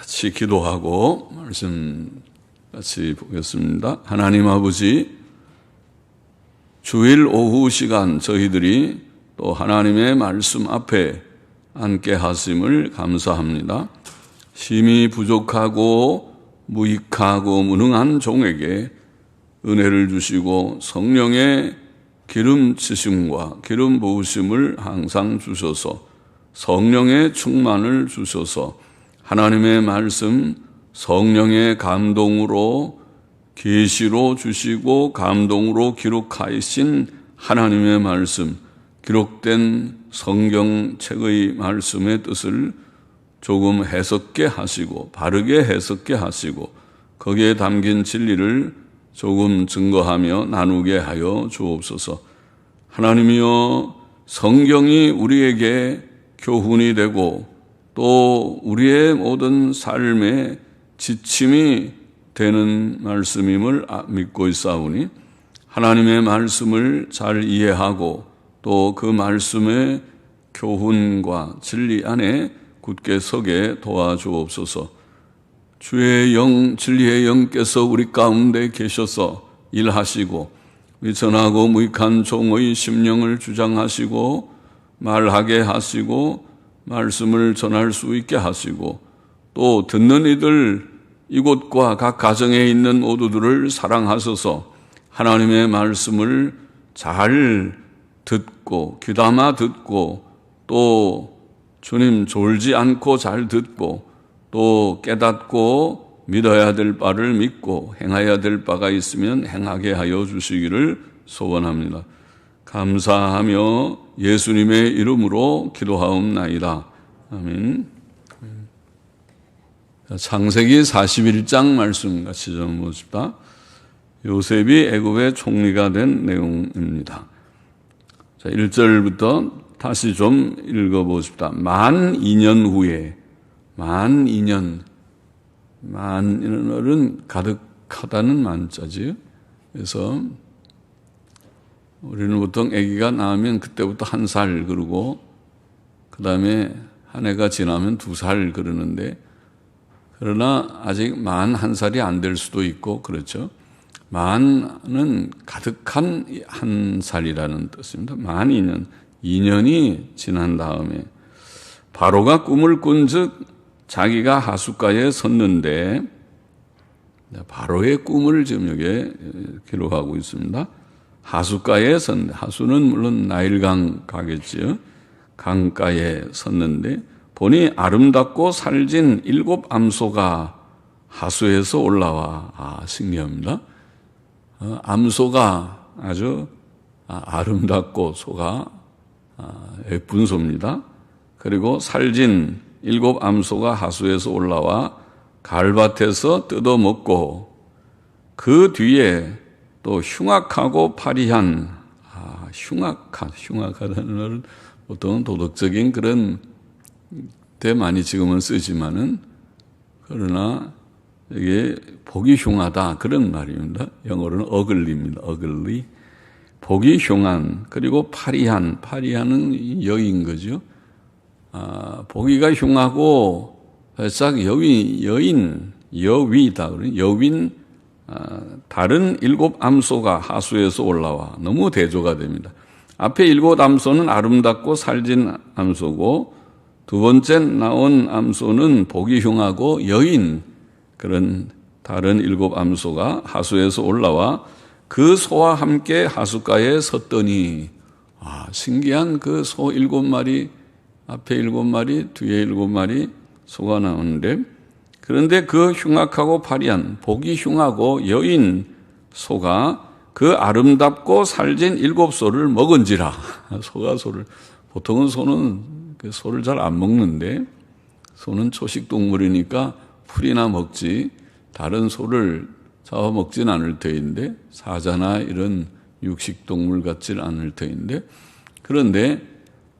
같이 기도하고 말씀 같이 보겠습니다. 하나님 아버지, 주일 오후 시간 저희들이 또 하나님의 말씀 앞에 앉게 하심을 감사합니다. 심히 부족하고 무익하고 무능한 종에게 은혜를 주시고 성령의 기름 치심과 기름 부으심을 항상 주셔서 성령의 충만을 주셔서 하나님의 말씀 성령의 감동으로 계시로 주시고 감동으로 기록하신 하나님의 말씀, 기록된 성경책의 말씀의 뜻을 조금 해석게 하시고 바르게 해석게 하시고 거기에 담긴 진리를 조금 증거하며 나누게 하여 주옵소서. 하나님이여, 성경이 우리에게 교훈이 되고 또 우리의 모든 삶의 지침이 되는 말씀임을 믿고 있사오니 하나님의 말씀을 잘 이해하고 또 그 말씀의 교훈과 진리 안에 굳게 서게 도와주옵소서. 주의 영, 진리의 영께서 우리 가운데 계셔서 일하시고 위선하고 무익한 종의 심령을 주장하시고 말하게 하시고 말씀을 전할 수 있게 하시고 또 듣는 이들 이곳과 각 가정에 있는 모두들을 사랑하셔서 하나님의 말씀을 잘 듣고 귀담아 듣고 또 주님 졸지 않고 잘 듣고 또 깨닫고 믿어야 될 바를 믿고 행해야 될 바가 있으면 행하게 하여 주시기를 소원합니다. 감사하며 예수님의 이름으로 기도하옵나이다. 아멘. 창세기 41장 말씀 같이 좀 보십시다. 요셉이 애굽의 총리가 된 내용입니다. 자, 1절부터 다시 좀 읽어보십시다. 만 2년 후에, 만 2년은 가득하다는 만자지요. 그래서 우리는 보통 아기가 나오면 그때부터 1살 그러고 그 다음에 한 해가 지나면 2살 그러는데 그러나 아직 만 1살이 안 될 수도 있고 그렇죠. 만은 가득한 1살이라는 뜻입니다. 만 2년, 2년이 지난 다음에 바로가 꿈을 꾼즉 자기가 하숫가에 섰는데 바로의 꿈을 지금 여기에 기록하고 있습니다. 하숫가에 섰는데 하수는 물론 나일강 가겠지요. 강가에 섰는데 보니 아름답고 살진 7 암소가 하수에서 올라와. 신기합니다. 암소가 아주 아름답고 소가 예쁜 소입니다. 그리고 살진 7 암소가 하수에서 올라와 갈밭에서 뜯어먹고 그 뒤에 또 흉악하고 파리한 흉악하다는 말은 보통 도덕적인 그런 데 많이 지금은 쓰지만은 그러나 이게 보기 흉하다 그런 말입니다. 영어로는 ugly입니다. ugly. 보기 흉한 그리고 파리한은 여인 거죠. 보기가 흉하고 살짝 여위다. 여윈 다른 7 암소가 하수에서 올라와 너무 대조가 됩니다. 앞에 7 암소는 아름답고 살진 암소고 두 번째 나온 암소는 보기 흉하고 여인 그런 다른 7 암소가 하수에서 올라와 그 소와 함께 하숫가에 섰더니 신기한 그 소 7마리 앞에 7마리 뒤에 7마리 소가 나오는데 그런데 그 흉악하고 파리한 보기 흉하고 여인 소가 그 아름답고 살진 7 소를 먹은지라. 소를 보통은 소를 잘 안 먹는데 소는 초식 동물이니까 풀이나 먹지 다른 소를 잡아먹진 않을 터인데 사자나 이런 육식 동물 같지는 않을 터인데 그런데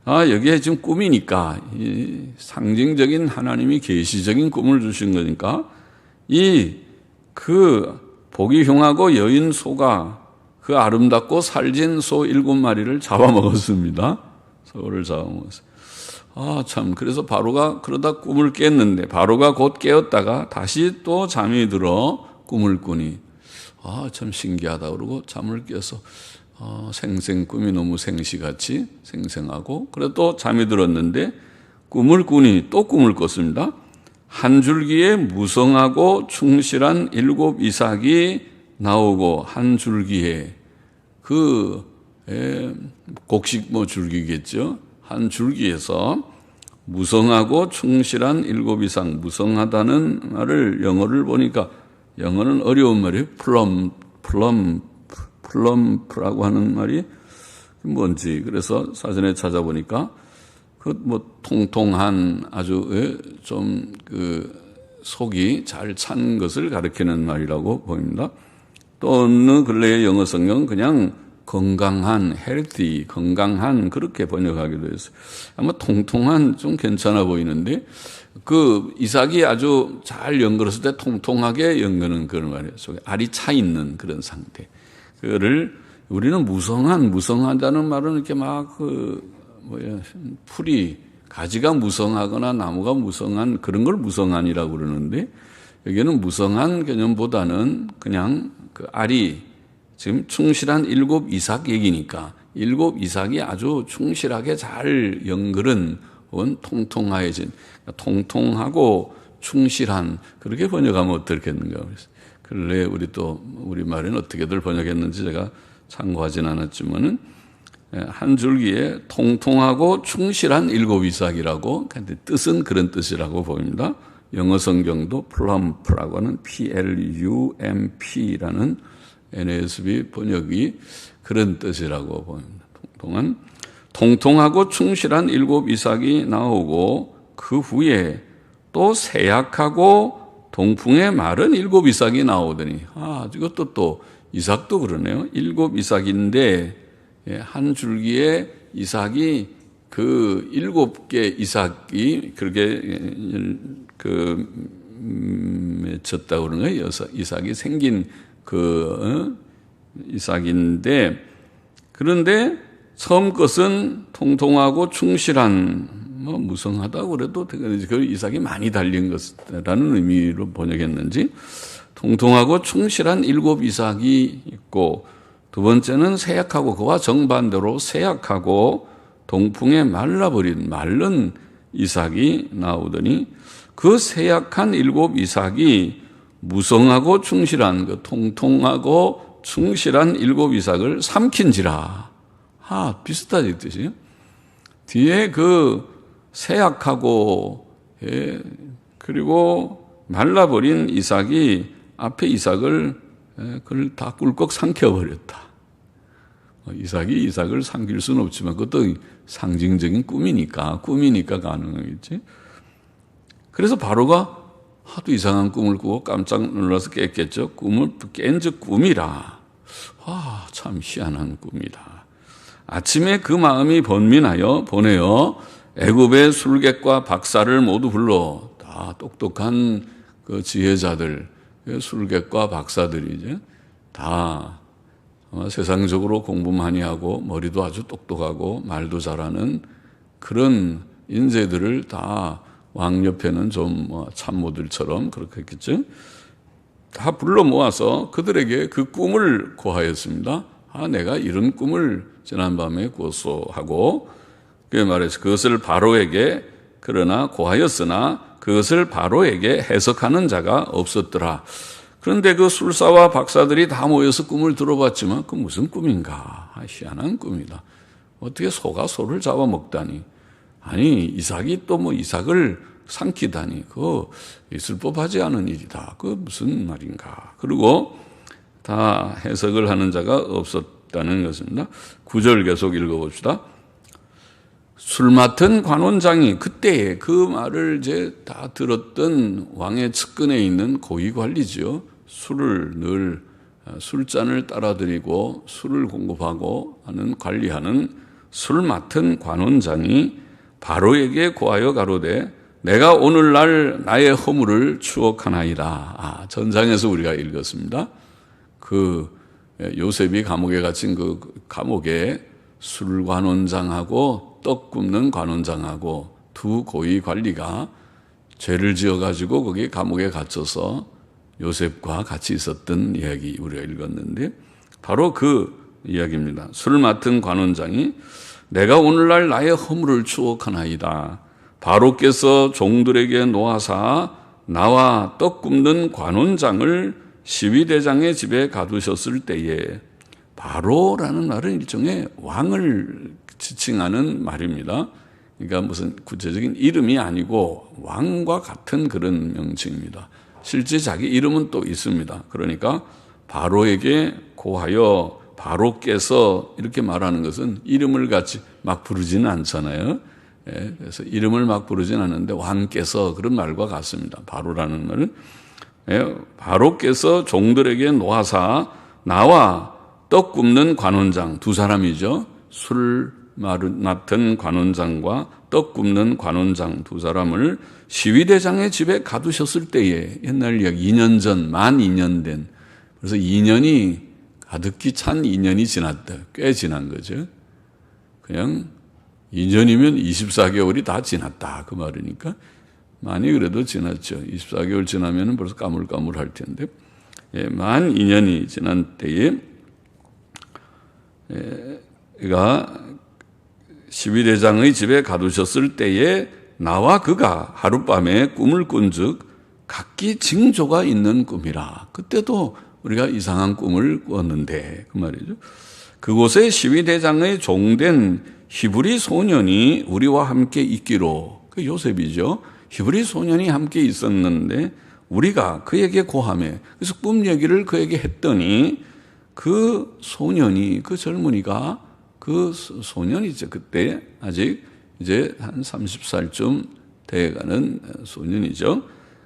여기에 지금 꿈이니까 이 상징적인 하나님이 계시적인 꿈을 주신 거니까 그 보기 흉하고 여인 소가 그 아름답고 살진 소 7마리를 잡아먹었습니다. 소를 잡아먹었어요. 참, 그래서 바로가 그러다 꿈을 깼는데, 바로가 곧 깨었다가 다시 또 잠이 들어 꿈을 꾸니, 참 신기하다. 그러고 잠을 깨서, 꿈이 너무 생시같이 생생하고, 그래 또 잠이 들었는데, 꿈을 꾸니 또 꿈을 꿨습니다. 한 줄기에 무성하고 충실한 7 이삭이 나오고, 한 줄기에, 곡식 줄기겠죠. 한 줄기에서 무성하고 충실한 7 이삭, 무성하다는 말을 영어를 보니까, 영어는 어려운 말이에요. 플럼프라고 하는 말이 뭔지. 그래서 사전에 찾아보니까, 통통한 아주 속이 잘 찬 것을 가리키는 말이라고 보입니다. 또 어느 근래의 영어 성경은 그냥 건강한, healthy, 건강한 그렇게 번역하기도 했어요. 아마 통통한 좀 괜찮아 보이는데 이삭이 아주 잘 연결했을 때 통통하게 연결은 그런 말이에요. 속에 알이 차 있는 그런 상태. 그거를 우리는 무성하다는 말은 이렇게 풀이, 가지가 무성하거나 나무가 무성한 그런 걸 무성한이라고 그러는데 여기는 무성한 개념보다는 그냥 알이 지금 충실한 7 이삭 얘기니까 7 이삭이 아주 충실하게 잘 연결은 통통하여진, 통통하고 충실한, 그렇게 번역하면 어떻겠는가. 근래 우리 말에는 어떻게들 번역했는지 제가 참고하진 않았지만은 한 줄기에 통통하고 충실한 7 이삭이라고, 뜻은 그런 뜻이라고 보입니다. 영어 성경도 플럼프라고 하는 PLUMP라는 NASB 번역이 그런 뜻이라고 보입니다. 통통하고 충실한 7 이삭이 나오고 그 후에 또 세약하고 동풍의 마른 7 이삭이 나오더니, 이것도 또 이삭도 그러네요. 7 이삭인데 한 줄기에 이삭이 7개 이삭이 그렇게 맺혔다고 그러는 거예요. 이삭이 생긴 이삭인데, 그런데 처음 것은 통통하고 충실한, 무성하다고 그래도 그 이삭이 많이 달린 것이라는 의미로 번역했는지, 통통하고 충실한 7 이삭이 있고, 두 번째는 세약하고, 그와 정반대로 세약하고 동풍에 마른 이삭이 나오더니 그 세약한 7 이삭이 무성하고 충실한, 통통하고 충실한 7 이삭을 삼킨지라. 비슷하지 뜻이에요. 뒤에 세약하고 그리고 말라버린 이삭이 앞에 이삭을 그걸 다 꿀꺽 삼켜버렸다. 이삭이 이삭을 삼킬 수는 없지만 그것도 상징적인 꿈이니까 가능하겠지. 그래서 바로가 하도 이상한 꿈을 꾸고 깜짝 놀라서 깼겠죠. 꿈을 깬즉 꿈이라. 참 희한한 꿈이다. 아침에 그 마음이 번민하여 보내어 애굽의 술객과 박사를 모두 불러, 다 똑똑한 지혜자들, 술객과 박사들이죠. 다 세상적으로 공부 많이 하고 머리도 아주 똑똑하고 말도 잘하는 그런 인재들을 다 왕 옆에는 좀 참모들처럼 그렇게 했겠죠. 다 불러 모아서 그들에게 그 꿈을 고하였습니다. 내가 이런 꿈을 지난밤에 꾸었소 하고, 그 말해서 그것을 바로에게, 그러나 고하였으나 그것을 바로에게 해석하는 자가 없었더라. 그런데 그 술사와 박사들이 다 모여서 꿈을 들어봤지만 그 무슨 꿈인가? 희한한 꿈이다. 어떻게 소가 소를 잡아먹다니. 아니, 이삭이 또 이삭을 삼키다니. 그거 있을 법하지 않은 일이다. 그거 무슨 말인가. 그리고 다 해석을 하는 자가 없었다는 것입니다. 9절 계속 읽어봅시다. 술 맡은 관원장이, 그때에 그 말을 이제 다 들었던 왕의 측근에 있는 고위 관리죠. 술을 늘 술잔을 따라드리고 술을 공급하고 하는, 관리하는 술 맡은 관원장이 바로에게 고하여 가로되 내가 오늘날 나의 허물을 추억하나이다. 전장에서 우리가 읽었습니다. 요셉이 감옥에 갇힌 감옥에 술 관원장하고 떡 굽는 관원장하고 두 고위 관리가 죄를 지어가지고 거기 감옥에 갇혀서 요셉과 같이 있었던 이야기 우리가 읽었는데 바로 그 이야기입니다. 술 맡은 관원장이 내가 오늘날 나의 허물을 추억하나이다. 바로께서 종들에게 놓아사 나와 떡 굽는 관원장을 시위대장의 집에 가두셨을 때에 바로라는 말은 일종의 왕을 지칭하는 말입니다. 그러니까 무슨 구체적인 이름이 아니고 왕과 같은 그런 명칭입니다. 실제 자기 이름은 또 있습니다. 그러니까 바로에게 고하여 바로께서 이렇게 말하는 것은 이름을 같이 막 부르지는 않잖아요. 그래서 이름을 막 부르지는 않는데 왕께서 그런 말과 같습니다. 바로라는 말은 바로께서 종들에게 놓아사 나와 떡 굽는 관원장 두 사람이죠. 술 맡은 관원장과 떡 굽는 관원장 두 사람을 시위대장의 집에 가두셨을 때에 옛날 이야기 2년 전 만 2년 된 그래서 2년이 가득히 찬 2년이 지났다. 꽤 지난 거죠. 그냥 2년이면 24개월이 다 지났다. 그 말이니까. 많이 그래도 지났죠. 24개월 지나면 벌써 까물까물할 텐데. 만 2년이 지난 때에, 그가 시위대장의 집에 가두셨을 때에 나와 그가 하룻밤에 꿈을 꾼즉 각기 징조가 있는 꿈이라. 그때도 우리가 이상한 꿈을 꿨는데 그 말이죠. 그곳에 시위대장의 종된 히브리 소년이 우리와 함께 있기로 그 요셉이죠. 히브리 소년이 함께 있었는데 우리가 그에게 고하매 그래서 꿈 얘기를 그에게 했더니 그 소년이 그 젊은이가 그 소년이죠. 그때 아직 이제 한 30살쯤 돼가는 소년이죠.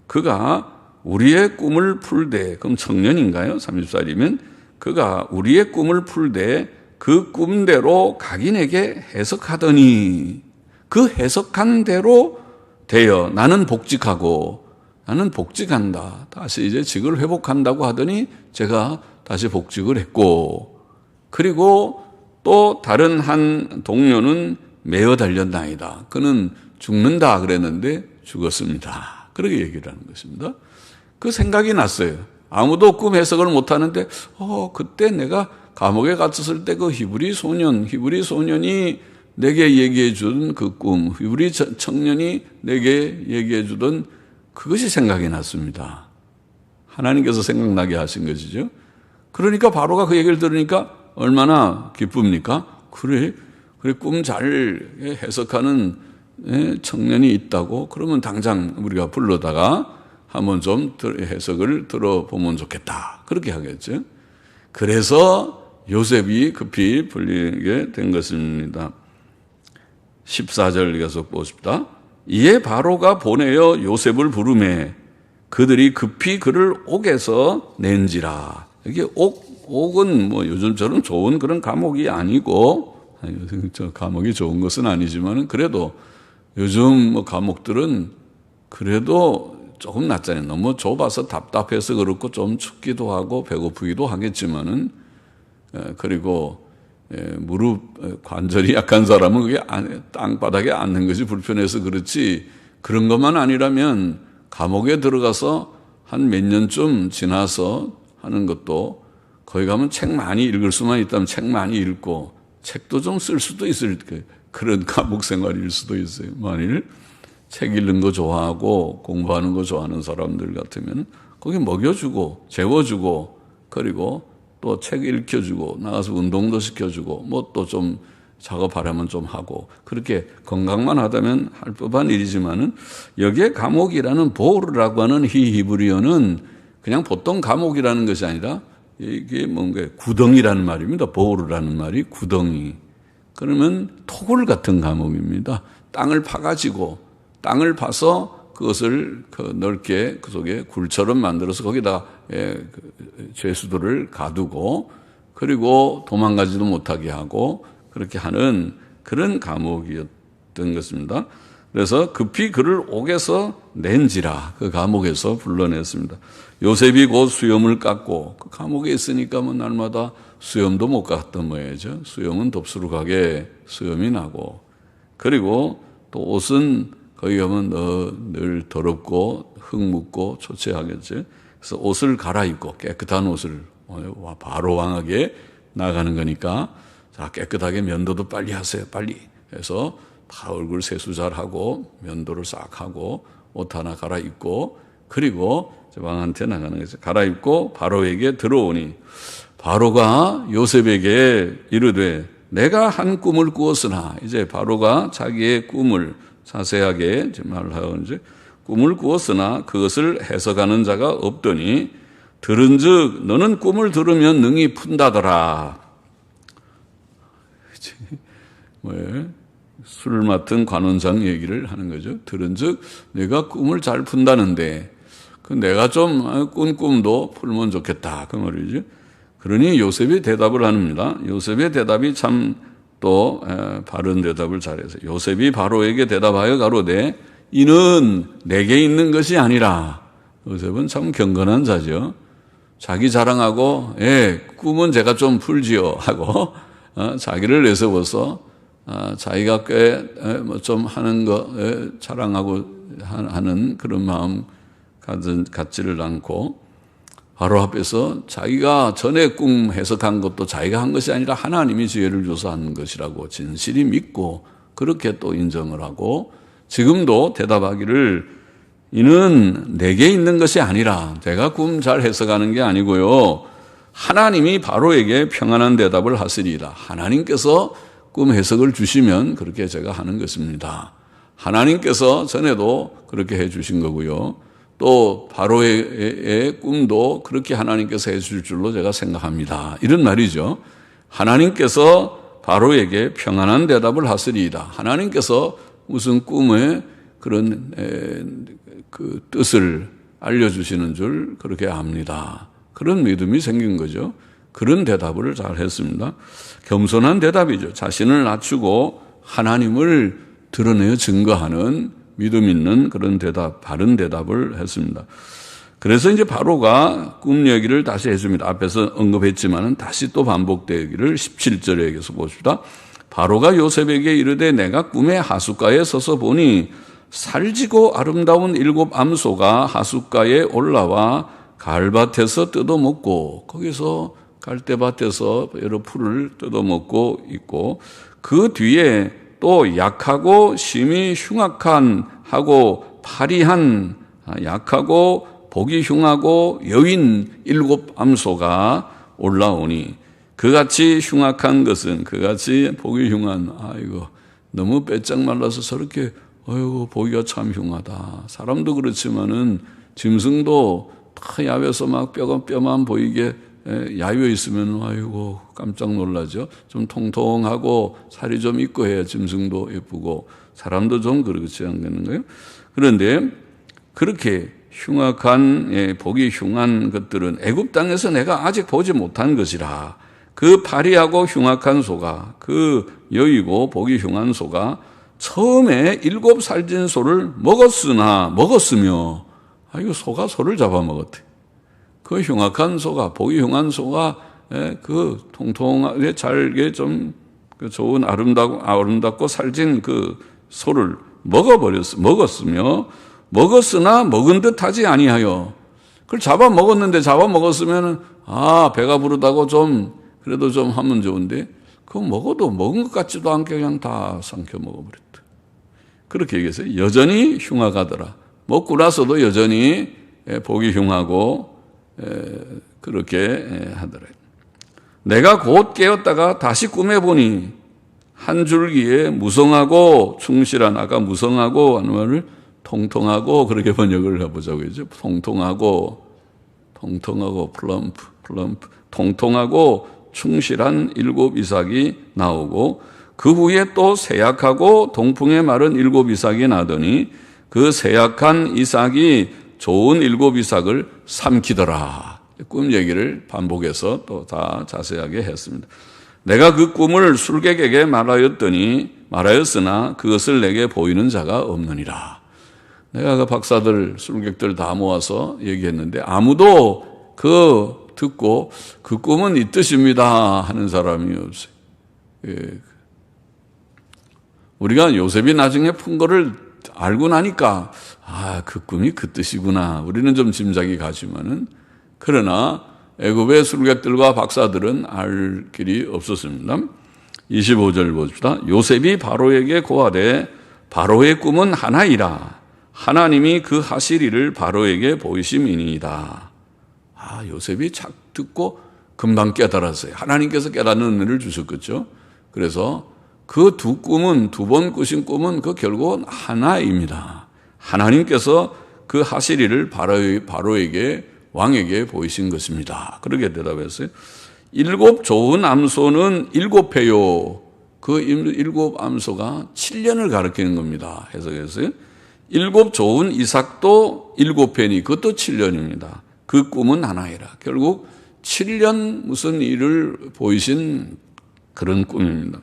그가 우리의 꿈을 풀되 그럼 청년인가요? 30살이면 그가 우리의 꿈을 풀되 그 꿈대로 각인에게 해석하더니 그 해석한 대로 되어 나는 복직하고 나는 복직한다. 다시 이제 직을 회복한다고 하더니 제가 다시 복직을 했고 그리고 또 다른 한 동료는 매어 달렸나이다. 그는 죽는다 그랬는데 죽었습니다. 그렇게 얘기를 하는 것입니다. 그 생각이 났어요. 아무도 꿈 해석을 못하는데 그때 내가 감옥에 갇혔을 때 그 히브리 소년이 내게 얘기해 준 그 꿈, 히브리 청년이 내게 얘기해 주던 그것이 생각이 났습니다. 하나님께서 생각나게 하신 것이죠. 그러니까 바로가 그 얘기를 들으니까 얼마나 기쁩니까? 그래 꿈 잘 해석하는 청년이 있다고 그러면 당장 우리가 불러다가 한번 좀 해석을 들어보면 좋겠다. 그렇게 하겠죠. 그래서 요셉이 급히 불리게 된 것입니다. 14절 계속 보십시다. 이에 바로가 보내어 요셉을 부르매 그들이 급히 그를 옥에서 낸지라. 이게 옥은 뭐 요즘처럼 좋은 그런 감옥이 아니고, 저 감옥이 좋은 것은 아니지만 그래도 요즘 뭐 감옥들은 그래도 조금 낫잖아요. 너무 좁아서 답답해서 그렇고 좀 춥기도 하고 배고프기도 하겠지만은 그리고 무릎 관절이 약한 사람은 그게 땅바닥에 앉는 것이 불편해서 그렇지 그런 것만 아니라면 감옥에 들어가서 한 몇 년쯤 지나서 하는 것도 거기 가면 책 많이 읽을 수만 있다면 책 많이 읽고 책도 좀 쓸 수도 있을 그런 감옥 생활일 수도 있어요. 만일 책 읽는 거 좋아하고 공부하는 거 좋아하는 사람들 같으면 거기 먹여주고 재워주고 그리고 또 책 읽혀주고 나가서 운동도 시켜주고 뭐 또 좀 작업하려면 좀 하고 그렇게 건강만 하다면 할 법한 일이지만은 여기에 감옥이라는 보르라고 하는 히브리어는 그냥 보통 감옥이라는 것이 아니라 이게 뭔가 구덩이라는 말입니다. 보르라는 말이 구덩이. 그러면 토굴 같은 감옥입니다. 땅을 파가지고 땅을 파서 그것을 넓게 그 속에 굴처럼 만들어서 거기다 죄수들을 가두고 그리고 도망가지도 못하게 하고 그렇게 하는 그런 감옥이었던 것입니다. 그래서 급히 그를 옥에서 낸지라 그 감옥에서 불러냈습니다. 요셉이 곧 수염을 깎고 그 감옥에 있으니까 뭐 날마다 수염도 못 깎던 모양이죠. 수염은 덥수룩하게 수염이 나고 그리고 또 옷은 거기 가면 너 늘 더럽고 흙 묻고 초췌하겠지. 그래서 옷을 갈아입고 깨끗한 옷을 바로 왕에게 나가는 거니까 자 깨끗하게 면도도 빨리 하세요. 빨리 해서 다 얼굴 세수 잘 하고 면도를 싹 하고 옷 하나 갈아입고 그리고 왕한테 나가는 거죠. 갈아입고 바로에게 들어오니 바로가 요셉에게 이르되 내가 한 꿈을 꾸었으나 이제 바로가 자기의 꿈을 자세하게 말하고 이제 꿈을 꾸었으나 그것을 해석하는 자가 없더니 들은즉 너는 꿈을 들으면 능히 푼다더라. 왜? 술 맡은 관원장 얘기를 하는 거죠. 들은즉 내가 꿈을 잘 푼다는데 그 내가 좀 꾼 꿈도 풀면 좋겠다 그 말이죠. 그러니 요셉이 대답을 합니다. 요셉의 대답이 참 또 바른 대답을 잘해서 요셉이 바로에게 대답하여 가로되 이는 내게 있는 것이 아니라 요셉은 참 경건한 자죠. 자기 자랑하고 꿈은 제가 좀 풀지요 하고 자기를 내세워서 자기가 꽤 좀 하는 거 자랑하고 하는 그런 마음 갖지를 않고 바로 앞에서 자기가 전에 꿈 해석한 것도 자기가 한 것이 아니라 하나님이 지혜를 줘서 한 것이라고 진실이 믿고 그렇게 또 인정을 하고 지금도 대답하기를 이는 내게 있는 것이 아니라 내가 꿈 잘 해석하는 게 아니고요. 하나님이 바로에게 평안한 대답을 하시리이다. 하나님께서 꿈 해석을 주시면 그렇게 제가 하는 것입니다. 하나님께서 전에도 그렇게 해 주신 거고요. 또 바로의 꿈도 그렇게 하나님께서 해 줄 줄로 제가 생각합니다. 이런 말이죠. 하나님께서 바로에게 평안한 대답을 하시리이다. 하나님께서 무슨 꿈의 그런 그 뜻을 알려주시는 줄 그렇게 압니다. 그런 믿음이 생긴 거죠. 그런 대답을 잘 했습니다. 겸손한 대답이죠. 자신을 낮추고 하나님을 드러내어 증거하는 믿음 있는 그런 대답, 바른 대답을 했습니다. 그래서 이제 바로가 꿈 얘기를 다시 해줍니다. 앞에서 언급했지만은 다시 또 반복되기를 17절에 여기서 봅시다. 바로가 요셉에게 이르되 내가 꿈에 하숫가에 서서 보니 살지고 아름다운 7 암소가 하숫가에 올라와 가을밭에서 뜯어먹고 거기서 갈대밭에서 여러 풀을 뜯어먹고 있고 그 뒤에 또 약하고 심히 흉악한 하고 파리한 약하고 보기 흉하고 여인 7 암소가 올라오니 그같이 흉악한 것은 그같이 보기 흉한 아이고 너무 빼짝 말라서 저렇게 아이고 보기가 참 흉하다. 사람도 그렇지만은 짐승도 다 야외에서 막 뼈만 보이게 야외에 있으면 아이고 깜짝 놀라죠. 좀 통통하고 살이 좀 있고 해야 짐승도 예쁘고 사람도 좀 그렇지 않겠는가요? 그런데 그렇게 흉악한 보기 흉한 것들은 애굽 땅에서 내가 아직 보지 못한 것이라 그 파리하고 흉악한 소가 그 여이고 보기 흉한 소가 처음에 7 살진 소를 먹었으며 이거 소가 소를 잡아먹었대. 그 흉악한 소가 보기 흉한 소가 그 통통하게 잘게 좀 좋은 아름답고 살진 그 소를 먹었으며 먹었으나 먹은 듯하지 아니하여 그걸 잡아먹었는데 잡아먹었으면 배가 부르다고 좀 그래도 좀 하면 좋은데 그거 먹어도 먹은 것 같지도 않게 그냥 다 삼켜 먹어버렸다. 그렇게 얘기했어요. 여전히 흉악하더라. 먹고 나서도 여전히 보기 흉하고 그렇게 하더라. 내가 곧 깨었다가 다시 꿈에 보니 한 줄기에 무성하고 충실한 아까 무성하고 하는 말을 통통하고 그렇게 번역을 해보자고 했죠. 통통하고 플럼프 통통하고 충실한 7 이삭이 나오고 그 후에 또 세약하고 동풍에 마른 7 이삭이 나더니 그 세약한 이삭이 좋은 7 이삭을 삼키더라. 꿈 얘기를 반복해서 또 다 자세하게 했습니다. 내가 그 꿈을 술객에게 말하였으나 그것을 내게 보이는 자가 없느니라. 내가 그 박사들, 술객들 다 모아서 얘기했는데 아무도 그 듣고 그 꿈은 이 뜻입니다 하는 사람이 없어요. 우리가 요셉이 나중에 푼 거를 알고 나니까 그 꿈이 그 뜻이구나. 우리는 좀 짐작이 가지만은 그러나 애굽의 술객들과 박사들은 알 길이 없었습니다. 25절 봅시다. 요셉이 바로에게 고하되 바로의 꿈은 하나이라. 하나님이 그 하시리를 바로에게 보이심이니이다. 요셉이 착 듣고 금방 깨달았어요. 하나님께서 깨닫는 은혜를 주셨겠죠. 그래서 그 두 번 꾸신 꿈은 그 결국은 하나입니다. 하나님께서 그 하시리를 바로에게 왕에게 보이신 것입니다. 그렇게 대답했어요. 7 좋은 암소는 7회요. 그 7 암소가 7년을 가리키는 겁니다. 해석했어요. 7 좋은 이삭도 7회니 그것도 7년입니다. 그 꿈은 하나이라. 결국 7년 무슨 일을 보이신 그런 꿈입니다.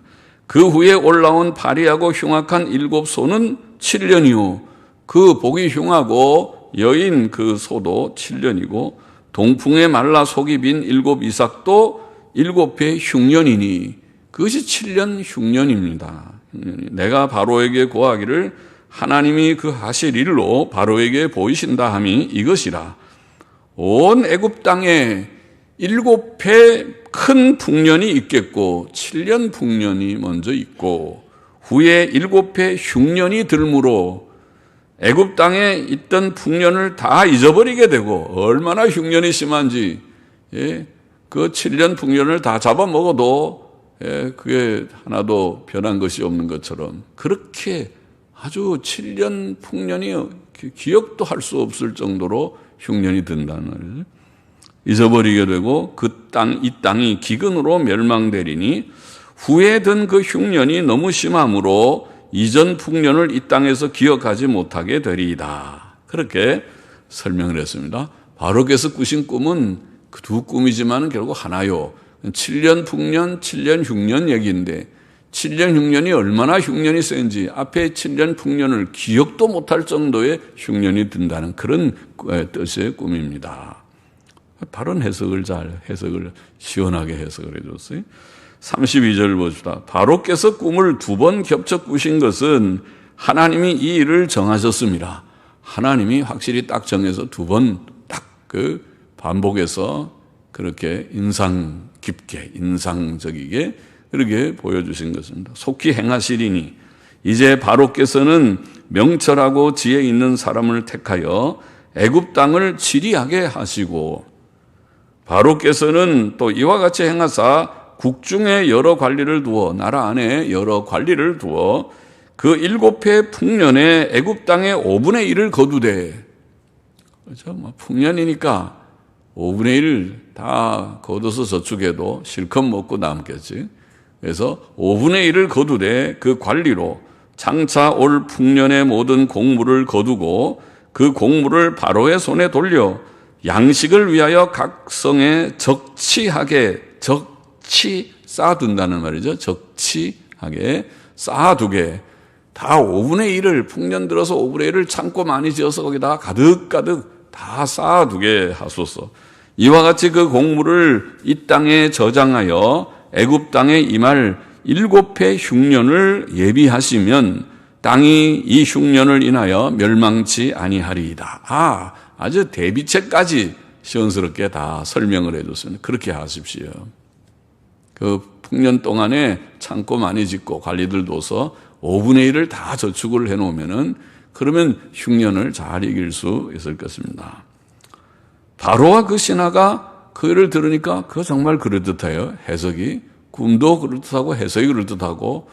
그 후에 올라온 파리하고 흉악한 7 소는 7년이요. 그 복이 흉하고 여인 그 소도 7년이고 동풍에 말라 속이 빈 7 이삭도 7회 흉년이니 그것이 7년 흉년입니다. 내가 바로에게 고하기를 하나님이 그 하실 일로 바로에게 보이신다 함이 이것이라. 온 애굽 땅에 7회 큰 풍년이 있겠고 7년 풍년이 먼저 있고 후에 7회 흉년이 들므로 애굽 땅에 있던 풍년을 다 잊어버리게 되고 얼마나 흉년이 심한지 그 7년 풍년을 다 잡아먹어도 그게 하나도 변한 것이 없는 것처럼 그렇게 아주 7년 풍년이 기억도 할 수 없을 정도로 흉년이 든다는 말이죠. 잊어버리게 되고 이 땅이 기근으로 멸망되리니 후에 든 그 흉년이 너무 심함으로 이전 풍년을 이 땅에서 기억하지 못하게 되리이다. 그렇게 설명을 했습니다. 바로께서 꾸신 꿈은 그 두 꿈이지만 결국 하나요. 7년 풍년, 7년 흉년 얘기인데 7년 흉년이 얼마나 흉년이 센지 앞에 7년 풍년을 기억도 못할 정도의 흉년이 든다는 그런 뜻의 꿈입니다. 바른 해석을 시원하게 해석을 해줬어요. 32절 봅시다. 바로께서 꿈을 2번 겹쳐 꾸신 것은 하나님이 이 일을 정하셨습니다. 하나님이 확실히 딱 정해서 2번 딱 그 반복해서 그렇게 인상 깊게, 인상적이게 그렇게 보여주신 것입니다. 속히 행하시리니 이제 바로께서는 명철하고 지혜 있는 사람을 택하여 애굽 땅을 치리하게 하시고 바로께서는 또 이와 같이 행하사 국중에 여러 관리를 두어 나라 안에 여러 관리를 두어 그 7회 풍년에 애굽 땅의 5분의 1을 거두되 그렇죠? 풍년이니까 5분의 1 다 거둬서 저축해도 실컷 먹고 남겠지. 그래서 5분의 1을 거두되 그 관리로 장차 올 풍년의 모든 곡물을 거두고 그 곡물을 바로의 손에 돌려 양식을 위하여 각 성에 적치하게 쌓아둔다는 말이죠. 적치하게 쌓아두게 다 5분의 1을 풍년 들어서 5분의 1을 창고 많이 지어서 거기다 가득가득 다 쌓아두게 하소서. 이와 같이 그 곡물을 이 땅에 저장하여 애굽 땅에 임할 7회 흉년을 예비하시면 땅이 이 흉년을 인하여 멸망치 아니하리이다. 아주 대비책까지 시원스럽게 다 설명을 해줬습니다. 그렇게 하십시오. 그 풍년 동안에 창고 많이 짓고 관리들 둬서 5분의 1을 다 저축을 해놓으면은 그러면 흉년을 잘 이길 수 있을 것입니다. 바로와 그 신하가 그 일을 들으니까 그거 정말 그럴듯해요. 해석이. 꿈도 그럴듯하고 해석이 그럴듯하고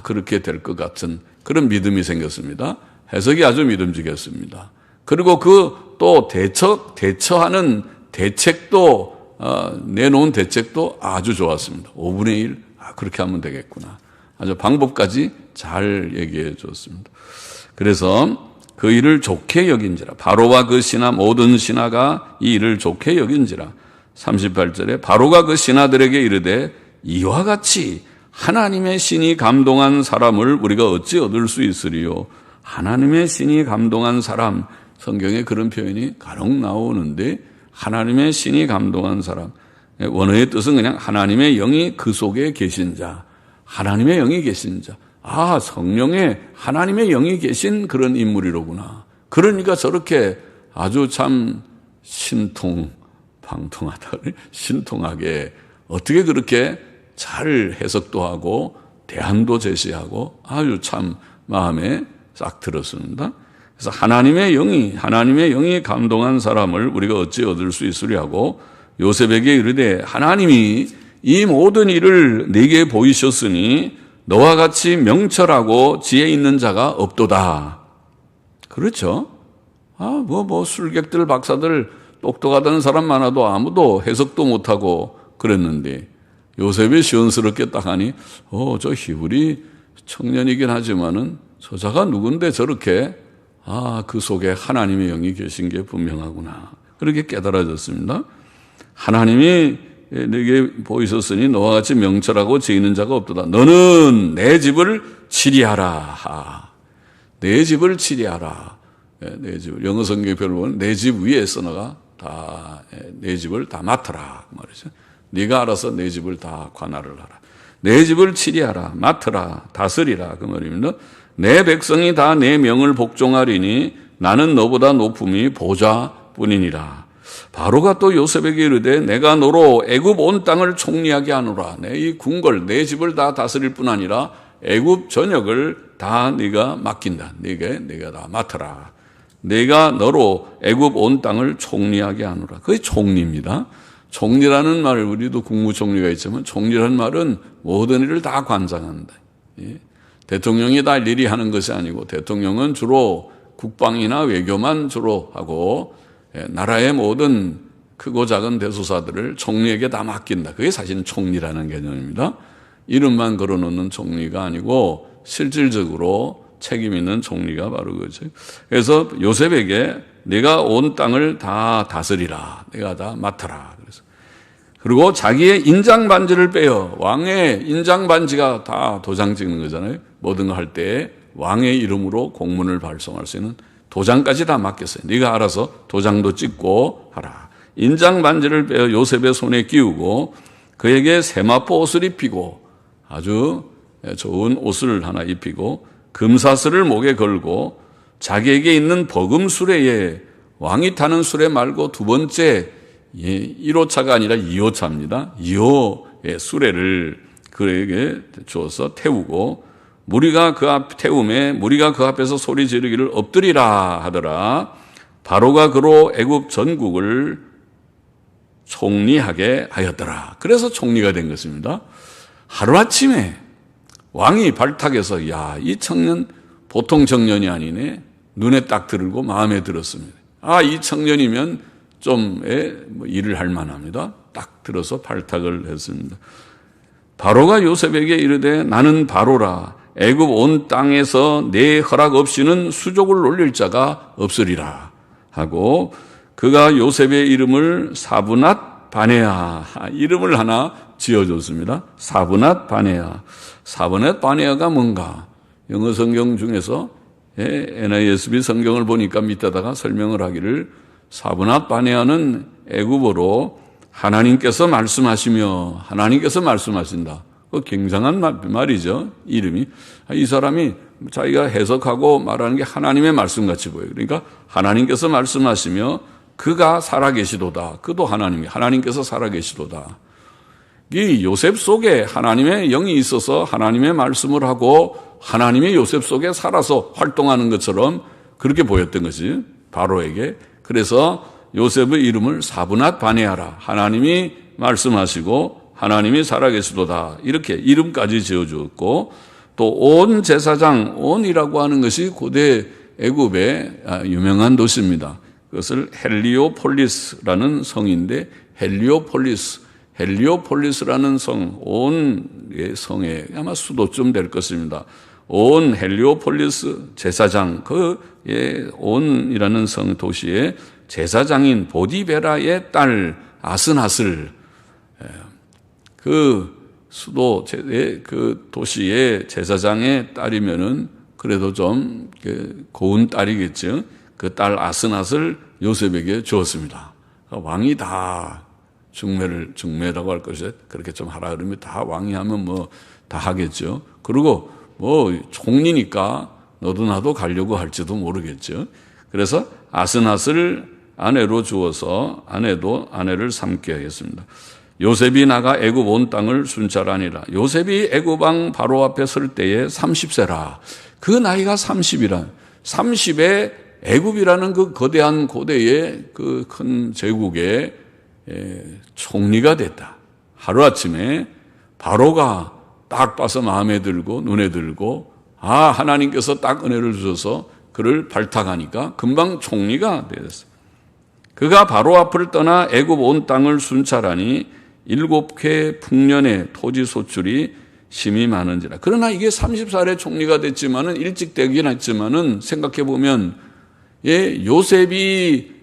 그렇게 될 것 같은 그런 믿음이 생겼습니다. 해석이 아주 믿음직했습니다. 그리고 그 또 대처하는 대책도 내놓은 대책도 아주 좋았습니다. 5분의 1 그렇게 하면 되겠구나. 아주 방법까지 잘 얘기해 줬습니다. 그래서 그 일을 좋게 여긴지라 바로와 그 신하 모든 신하가 이 일을 좋게 여긴지라 38절에 바로가 그 신하들에게 이르되 이와 같이 하나님의 신이 감동한 사람을 우리가 어찌 얻을 수 있으리요. 하나님의 신이 감동한 사람 성경에 그런 표현이 간혹 나오는데 하나님의 신이 감동한 사람 원어의 뜻은 그냥 하나님의 영이 그 속에 계신 자 하나님의 영이 계신 자 성령의 하나님의 영이 계신 그런 인물이로구나. 그러니까 저렇게 아주 참 신통하게 어떻게 그렇게 잘 해석도 하고 대안도 제시하고 아주 참 마음에 싹 들었습니다. 그래서 하나님의 영이 감동한 사람을 우리가 어찌 얻을 수 있으랴고 요셉에게 이르되 하나님이 이 모든 일을 네게 보이셨으니 너와 같이 명철하고 지혜 있는 자가 없도다. 그렇죠? 술객들, 박사들, 똑똑하다는 사람 많아도 아무도 해석도 못하고 그랬는데 요셉이 시원스럽게 딱 하니, 저 히브리 청년이긴 하지만은 저자가 누군데 저렇게, 그 속에 하나님의 영이 계신 게 분명하구나. 그렇게 깨달아졌습니다. 하나님이 내게 보이셨으니 너와 같이 명철하고 지혜 있는 자가 없도다. 너는 내 집을 치리하라. 내 집을 치리하라. 내 집을, 영어 성경에 보면 내 집 위에 써너가 내 집을 다 맡아라. 말이죠. 네가 알아서 내 집을 다 관할을 하라. 내 집을 치리하라. 맡으라. 다스리라. 그 말입니다. 내 백성이 다 내 명을 복종하리니 나는 너보다 높음이 보좌뿐이니라. 바로가 또 요셉에게 이르되 내가 너로 애굽 온 땅을 총리하게 하노라. 내 이 궁궐, 내 집을 다 다스릴 뿐 아니라 애굽 전역을 다 네가 맡긴다. 네가 다 맡아라. 내가 너로 애굽 온 땅을 총리하게 하노라. 그게 총리입니다. 총리라는 말, 우리도 국무총리가 있지만 총리라는 말은 모든 일을 다 관장한다. 대통령이 다 일일이 하는 것이 아니고 대통령은 주로 국방이나 외교만 주로 하고 나라의 모든 크고 작은 대소사들을 총리에게 다 맡긴다. 그게 사실 총리라는 개념입니다. 이름만 걸어놓는 총리가 아니고 실질적으로 책임 있는 총리가 바로 그거죠. 그래서 요셉에게 네가 온 땅을 다 다스리라. 내가 다 맡아라. 그래서 그리고 자기의 인장 반지를 빼어, 왕의 인장 반지가 다 도장 찍는 거잖아요. 모든 걸 할 때 왕의 이름으로 공문을 발송할 수 있는 도장까지 다 맡겼어요. 네가 알아서 도장도 찍고 하라. 인장 반지를 빼어 요셉의 손에 끼우고 그에게 세마포 옷을 입히고 아주 좋은 옷을 하나 입히고 금사슬을 목에 걸고 자기에게 있는 버금 수레에, 왕이 타는 수레 말고 두 번째 1호차가 아니라 2호차입니다. 2호의 수레를 그에게 주어서 태우고 무리가 그 앞에서 소리 지르기를 엎드리라 하더라. 바로가 그로 애굽 전국을 총리하게 하였더라. 그래서 총리가 된 것입니다. 하루아침에 왕이 발탁해서 이 청년 보통 청년이 아니네. 눈에 딱 들고 마음에 들었습니다. 이 청년이면 좀 일을 할 만합니다. 딱 들어서 발탁을 했습니다. 바로가 요셉에게 이르되 나는 바로라. 애굽 온 땅에서 내 허락 없이는 수족을 올릴 자가 없으리라 하고 그가 요셉의 이름을 사브낫 바네아 이름을 하나 지어줬습니다. 사브낫 바네아. 사브낫 바네아가 뭔가? 영어 성경 중에서 NISB 성경을 보니까 밑에다가 설명을 하기를 사브낫 바네아는 애굽어로 하나님께서 말씀하신다. 그 굉장한 말이죠. 이름이. 이 사람이 자기가 해석하고 말하는 게 하나님의 말씀같이 보여요. 그러니까 하나님께서 말씀하시며 그가 살아계시도다. 그도 하나님께서 살아계시도다. 이 요셉 속에 하나님의 영이 있어서 하나님의 말씀을 하고 하나님의 요셉 속에 살아서 활동하는 것처럼 그렇게 보였던 것이 바로에게. 그래서 요셉의 이름을 사브낫 바네아라. 하나님이 말씀하시고 하나님이 살아계시도다. 이렇게 이름까지 지어주었고 또 온 제사장, 온이라고 하는 것이 고대 애굽의 유명한 도시입니다. 그것을 헬리오폴리스라는 성인데 헬리오폴리스라는 성, 온의 성에 아마 수도쯤 될 것입니다. 온 헬리오폴리스 제사장, 온이라는 성 도시의 제사장인 보디베라의 딸 아스낫을 그 도시의 제사장의 딸이면은 그래도 좀 고운 딸이겠죠. 그 딸 아스낫을 요셉에게 주었습니다. 왕이 다 중매라고 할 것이 그렇게 좀 하라 그러면 다 왕이 하면 다 하겠죠. 그리고 총리니까 너도 나도 가려고 할지도 모르겠죠. 그래서 아스낫을 아내로 주어서 아내를 삼게 하겠습니다. 요셉이 나가 애굽 온 땅을 순찰하니라. 요셉이 애굽 왕 바로 앞에 설 때에 30세라. 그 나이가 30이라. 30에 애굽이라는 그 거대한 고대의 그 큰 제국의 총리가 됐다. 하루아침에 바로가 딱 봐서 마음에 들고 눈에 들고 하나님께서 딱 은혜를 주셔서 그를 발탁하니까 금방 총리가 되었어요. 그가 바로 앞을 떠나 애굽 온 땅을 순찰하니 7개 풍년의 토지 소출이 심히 많은지라. 그러나 이게 30살에 총리가 됐지만은 일찍 되긴 했지만은 생각해 보면 요셉이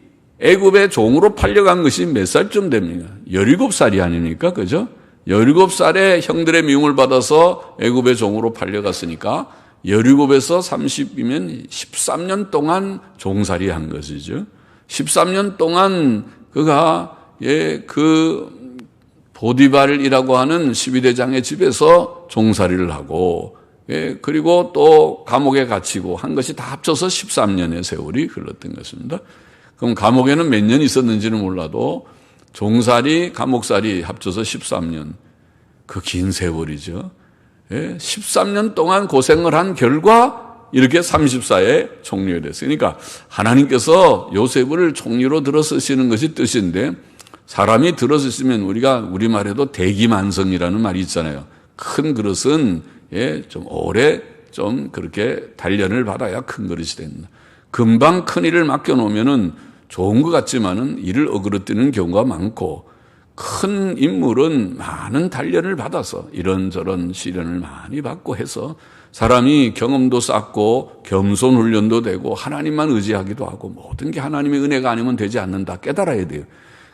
애굽의 종으로 팔려간 것이 몇 살쯤 됩니까? 17살이 아닙니까? 그죠? 17살에 형들의 미움을 받아서 애굽의 종으로 팔려갔으니까 17에서 30이면 13년 동안 종살이 한 것이죠. 13년 동안 그가 그 보디발이라고 하는 12대장의 집에서 종살이를 하고 그리고 또 감옥에 갇히고 한 것이 다 합쳐서 13년의 세월이 흘렀던 것입니다. 그럼 감옥에는 몇 년 있었는지는 몰라도 종살이, 감옥살이 합쳐서 13년. 그 긴 세월이죠. 13년 동안 고생을 한 결과 이렇게 34에 총리가 됐어요. 그러니까 하나님께서 요셉을 총리로 들어쓰시는 것이 뜻인데 사람이 들어쓰시면 우리가 우리말에도 대기만성이라는 말이 있잖아요. 큰 그릇은 좀 오래 좀 그렇게 단련을 받아야 큰 그릇이 됩니다. 금방 큰 일을 맡겨놓으면은 좋은 것 같지만은 일을 어그러뜨리는 경우가 많고 큰 인물은 많은 단련을 받아서 이런저런 시련을 많이 받고 해서 사람이 경험도 쌓고 겸손 훈련도 되고 하나님만 의지하기도 하고 모든 게 하나님의 은혜가 아니면 되지 않는다 깨달아야 돼요.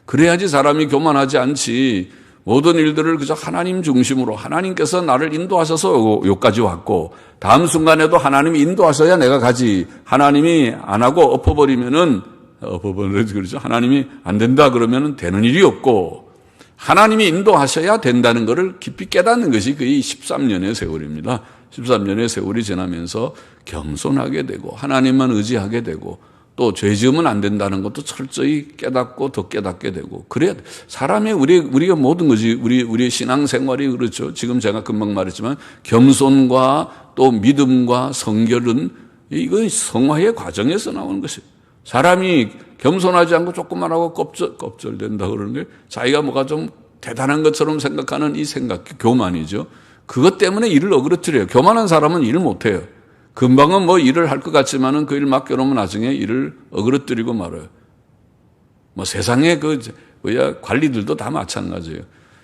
그래야지 사람이 교만하지 않지 모든 일들을 그저 하나님 중심으로 하나님께서 나를 인도하셔서 여기까지 왔고 다음 순간에도 하나님이 인도하셔야 내가 가지 하나님이 안 하고 엎어버리면은 그렇죠. 하나님이 안 된다 그러면은 되는 일이 없고 하나님이 인도하셔야 된다는 것을 깊이 깨닫는 것이 거의 13년의 세월입니다. 13년의 세월이 지나면서 겸손하게 되고 하나님만 의지하게 되고 또 죄 지으면 안 된다는 것도 철저히 깨닫고 더 깨닫게 되고 그래야 돼. 사람의 우리가 모든 것이 우리의 신앙생활이 그렇죠. 지금 제가 금방 말했지만 겸손과 또 믿음과 성결은 이건 성화의 과정에서 나오는 것이에요. 사람이 겸손하지 않고 조금만 하고 껍절된다 그러는데 자기가 뭐가 좀 대단한 것처럼 생각하는 이 생각이 교만이죠. 그것 때문에 일을 어그러뜨려요. 교만한 사람은 일을 못해요. 금방은 뭐 일을 할 것 같지만은 그 일 맡겨놓으면 나중에 일을 어그러뜨리고 말아요. 뭐 세상에 관리들도 다 마찬가지예요.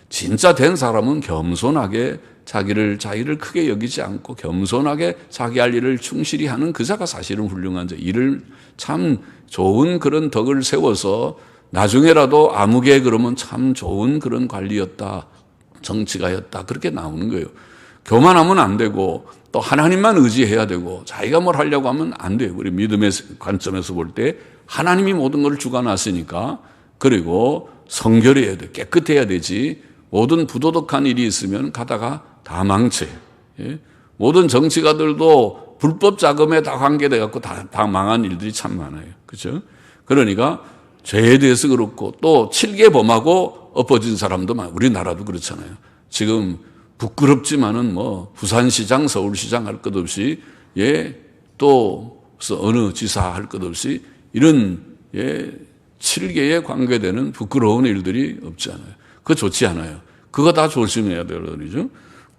진짜 된 사람은 겸손하게 자기를 크게 여기지 않고 겸손하게 자기 할 일을 충실히 하는 그 자가 사실은 훌륭한 자. 일을 참 좋은 그런 덕을 세워서 나중에라도 아무개 그러면 참 좋은 그런 관리였다. 정치가였다. 그렇게 나오는 거예요. 교만하면 안 되고 또 하나님만 의지해야 되고 자기가 뭘 하려고 하면 안 돼요. 우리 믿음의 관점에서 볼 때 하나님이 모든 걸 주관하시니까 그리고 성결해야 돼. 깨끗해야 되지. 모든 부도덕한 일이 있으면 가다가 다 망쳐요. 모든 정치가들도 불법 자금에 다 관계돼 갖고 다 망한 일들이 참 많아요. 그렇죠? 그러니까 죄에 대해서 그렇고 또 7개 범하고 엎어진 사람도 많아요. 우리나라도 그렇잖아요. 지금 부끄럽지만은 뭐 부산시장, 서울시장 할 것 없이 또 어느 지사 할 것 없이 이런 7개에 관계되는 부끄러운 일들이 없지 않아요. 그거 좋지 않아요. 그거 다 조심해야 되는 거죠.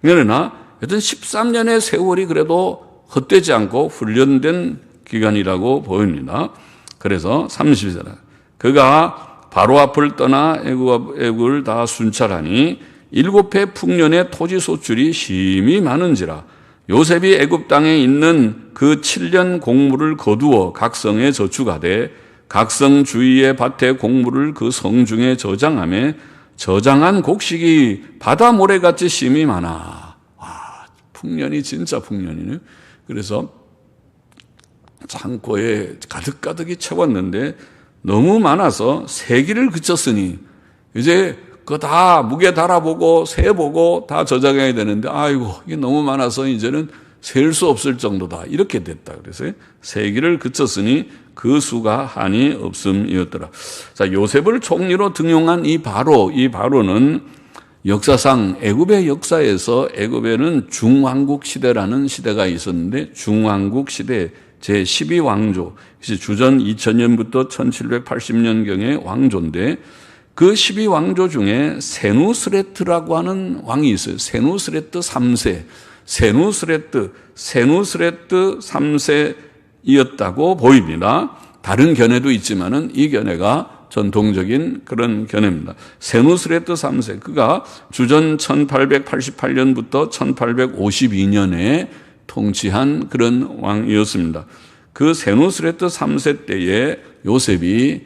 그러나 하여튼 13년의 세월이 그래도 헛되지 않고 훈련된 기간이라고 보입니다. 그래서 30세라. 그가 바로 앞을 떠나 애굽을 다 순찰하니 7해 풍년의 토지 소출이 심히 많은지라. 요셉이 애굽 땅에 있는 그 7년 곡물을 거두어 각 성에 저축하되 각 성 주위의 밭의 곡물을 그 성 중에 저장하며 저장한 곡식이 바다 모래같이 심히 많아. 풍년이 진짜 풍년이네요. 그래서 창고에 가득가득이 채웠는데 너무 많아서 세기를 그쳤으니 이제 그거 다 무게 달아보고 세보고 다 저장해야 되는데 아이고 이게 너무 많아서 이제는 셀 수 없을 정도다. 이렇게 됐다. 그래서 세기를 그쳤으니 그 수가 한이 없음이었더라. 자, 요셉을 총리로 등용한 이 바로는 역사상 애굽의 역사에서 애굽에는 중왕국 시대라는 시대가 있었는데 중왕국 시대 제12왕조, 주전 2000년부터 1780년경의 왕조인데 그 12왕조 중에 세누스레트라고 하는 왕이 있어요. 세누스레트 3세. 세누스레트 3세였다고 보입니다. 다른 견해도 있지만은 이 견해가 전통적인 그런 견해입니다. 세누스레트 3세. 그가 주전 1888년부터 1852년에 통치한 그런 왕이었습니다. 그 세누스레트 3세 때에 요셉이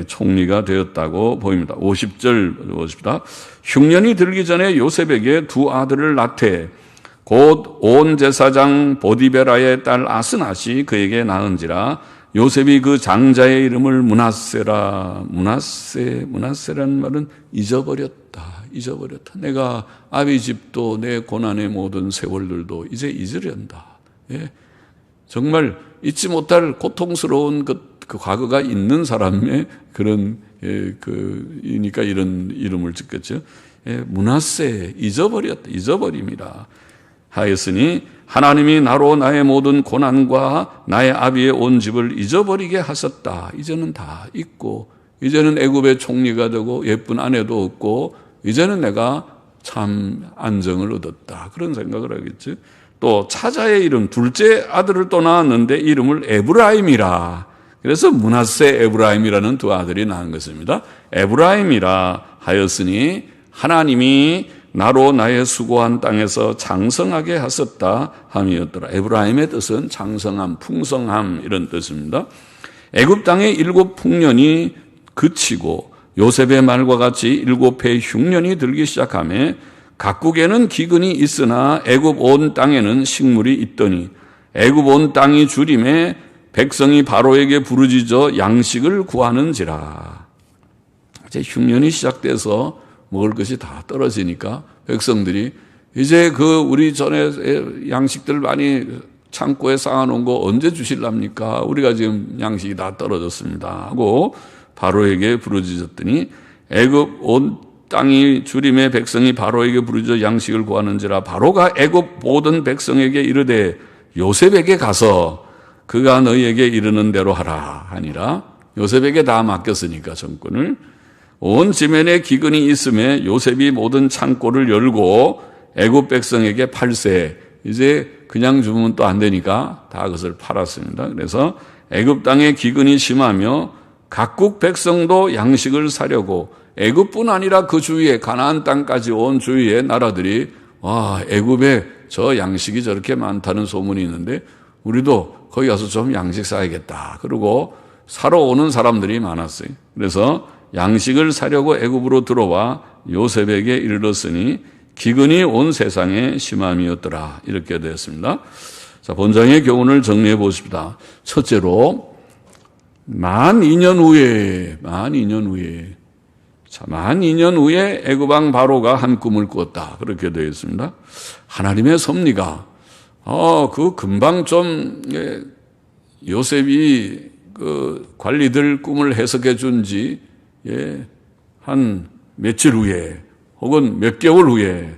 총리가 되었다고 보입니다. 50절 보십시다. 흉년이 들기 전에 요셉에게 두 아들을 낳되 곧 온 제사장 보디베라의 딸 아스낫이 그에게 낳은지라. 요셉이 그 장자의 이름을 므낫세라. 므낫세라는 말은 잊어버렸다. 내가 아비 집도 내 고난의 모든 세월들도 이제 잊으련다. 예. 정말 잊지 못할 고통스러운 그 과거가 있는 사람의 그런 이니까 이런 이름을 짓겠죠. 므낫세, 잊어버림이라 하였으니 하나님이 나로 나의 모든 고난과 나의 아비의 온 집을 잊어버리게 하셨다. 이제는 다 잊고 이제는 애굽의 총리가 되고 예쁜 아내도 없고 이제는 내가 참 안정을 얻었다. 그런 생각을 하겠죠. 또 차자의 이름, 둘째 아들을 또 낳았는데 이름을 에브라임이라. 그래서 므낫세 에브라임이라는 두 아들이 낳은 것입니다. 에브라임이라 하였으니 하나님이 나로 나의 수고한 땅에서 장성하게 하셨다 함이었더라. 에브라임의 뜻은 장성함, 풍성함 이런 뜻입니다. 애굽 땅의 7 풍년이 그치고 요셉의 말과 같이 7해 흉년이 들기 시작하며 각국에는 기근이 있으나 애굽 온 땅에는 식물이 있더니 애굽 온 땅이 주림에 백성이 바로에게 부르짖어 양식을 구하는지라. 이제 흉년이 시작돼서 먹을 것이 다 떨어지니까 백성들이 이제 우리 전에 양식들 많이 창고에 쌓아놓은 거 언제 주실랍니까? 우리가 지금 양식이 다 떨어졌습니다. 하고 바로에게 부르짖었더니 애굽 온 땅이 주림에 백성이 바로에게 부르짖어 양식을 구하는지라. 바로가 애굽 모든 백성에게 이르되 요셉에게 가서 그가 너희에게 이르는 대로 하라 하니라. 요셉에게 다 맡겼으니까 정권을. 온 지면에 기근이 있음에 요셉이 모든 창고를 열고 애굽 백성에게 팔세. 이제 그냥 주면 또 안 되니까 다 그것을 팔았습니다. 그래서 애굽 땅에 기근이 심하며 각국 백성도 양식을 사려고 애굽뿐 아니라 그 주위에 가나안 땅까지 온 주위의 나라들이 와, 애굽에 저 양식이 저렇게 많다는 소문이 있는데 우리도 거기 가서 좀 양식 사야겠다. 그리고 사러 오는 사람들이 많았어요. 그래서 양식을 사려고 애굽으로 들어와 요셉에게 이르렀으니 기근이 온 세상에 심함이었더라. 이렇게 되었습니다. 자, 본장의 교훈을 정리해 보십시다. 첫째로 만 2년 후에 애굽 왕 바로가 한 꿈을 꾸었다. 그렇게 되어 있습니다. 하나님의 섭리가 금방 좀 요셉이 관리들 꿈을 해석해 준지 한 며칠 후에 혹은 몇 개월 후에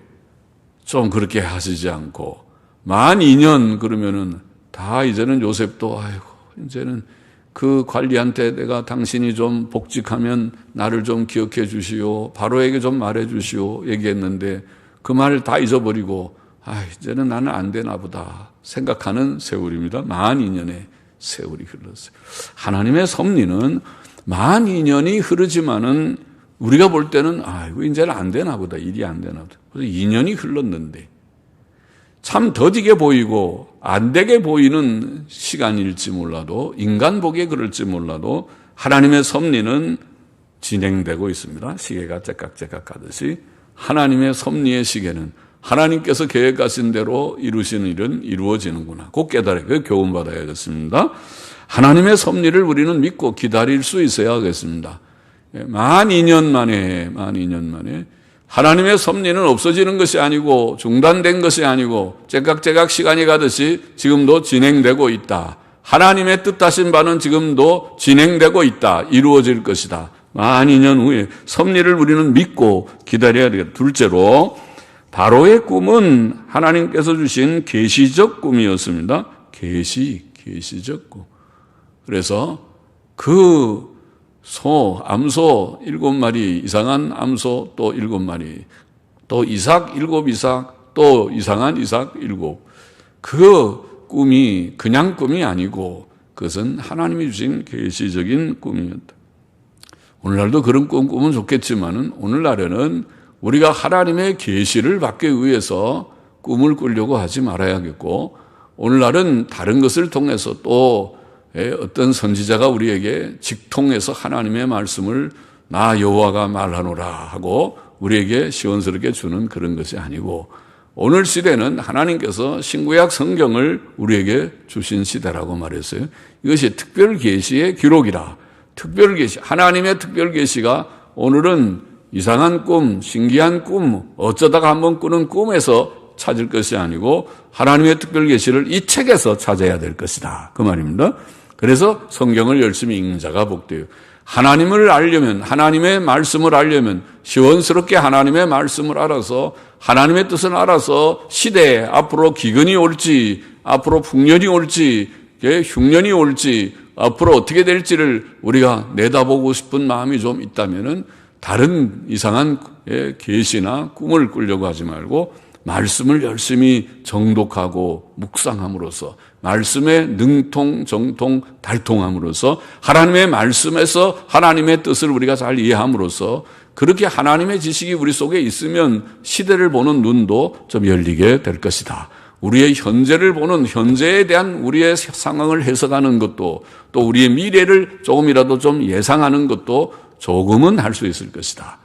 좀 그렇게 하시지 않고 만 2년 그러면은 다 이제는 요셉도 이제는 그 관리한테 내가 당신이 좀 복직하면 나를 좀 기억해 주시오. 바로에게 좀 말해 주시오. 얘기했는데 그 말 다 잊어버리고 이제는 나는 안 되나 보다 생각하는 세월입니다. 만 2년의 세월이 흘렀어요. 하나님의 섭리는 만 2년이 흐르지만은 우리가 볼 때는 이제는 안 되나 보다. 일이 안 되나 보다. 그래서 2년이 흘렀는데 참 더디게 보이고 안 되게 보이는 시간일지 몰라도 인간 보기에 그럴지 몰라도 하나님의 섭리는 진행되고 있습니다. 시계가 째깍째깍 가듯이 하나님의 섭리의 시계는 하나님께서 계획하신 대로 이루시는 일은 이루어지는구나. 꼭 깨달아야 교훈받아야겠습니다. 하나님의 섭리를 우리는 믿고 기다릴 수 있어야 하겠습니다. 만 2년 만에 하나님의 섭리는 없어지는 것이 아니고 중단된 것이 아니고 째깍째깍 시간이 가듯이 지금도 진행되고 있다. 하나님의 뜻하신 바는 지금도 진행되고 있다. 이루어질 것이다. 많이 년 후에 섭리를 우리는 믿고 기다려야 되겠다. 둘째로 바로의 꿈은 하나님께서 주신 계시적 꿈이었습니다. 계시적 꿈. 그래서 그 암소 7마리, 이상한 암소 또 7마리, 또 이삭 7 이삭, 또 이상한 이삭 7. 그 꿈이 그냥 꿈이 아니고 그것은 하나님이 주신 계시적인 꿈이었다. 오늘날도 그런 꿈 꾸면 좋겠지만은 오늘날에는 우리가 하나님의 계시를 받기 위해서 꿈을 꾸려고 하지 말아야겠고, 오늘날은 다른 것을 통해서 또 어떤 선지자가 우리에게 직통해서 하나님의 말씀을 나 여호와가 말하노라 하고 우리에게 시원스럽게 주는 그런 것이 아니고, 오늘 시대는 하나님께서 신구약 성경을 우리에게 주신 시대라고 말했어요. 이것이 특별 계시의 기록이라. 특별 계시, 하나님의 특별 계시가 오늘은 이상한 꿈, 신기한 꿈, 어쩌다가 한번 꾸는 꿈에서 찾을 것이 아니고 하나님의 특별 계시를 이 책에서 찾아야 될 것이다. 그 말입니다. 그래서 성경을 열심히 읽는 자가 복돼요. 하나님을 알려면, 하나님의 말씀을 알려면 시원스럽게 하나님의 말씀을 알아서 하나님의 뜻을 알아서 시대에 앞으로 기근이 올지, 앞으로 풍년이 올지, 흉년이 올지, 앞으로 어떻게 될지를 우리가 내다보고 싶은 마음이 좀 있다면은 다른 이상한 계시나 꿈을 꾸려고 하지 말고 말씀을 열심히 정독하고 묵상함으로써, 말씀에 능통, 정통, 달통함으로써, 하나님의 말씀에서 하나님의 뜻을 우리가 잘 이해함으로써, 그렇게 하나님의 지식이 우리 속에 있으면 시대를 보는 눈도 좀 열리게 될 것이다. 우리의 현재를 보는, 현재에 대한 우리의 상황을 해석하는 것도, 또 우리의 미래를 조금이라도 좀 예상하는 것도 조금은 할 수 있을 것이다.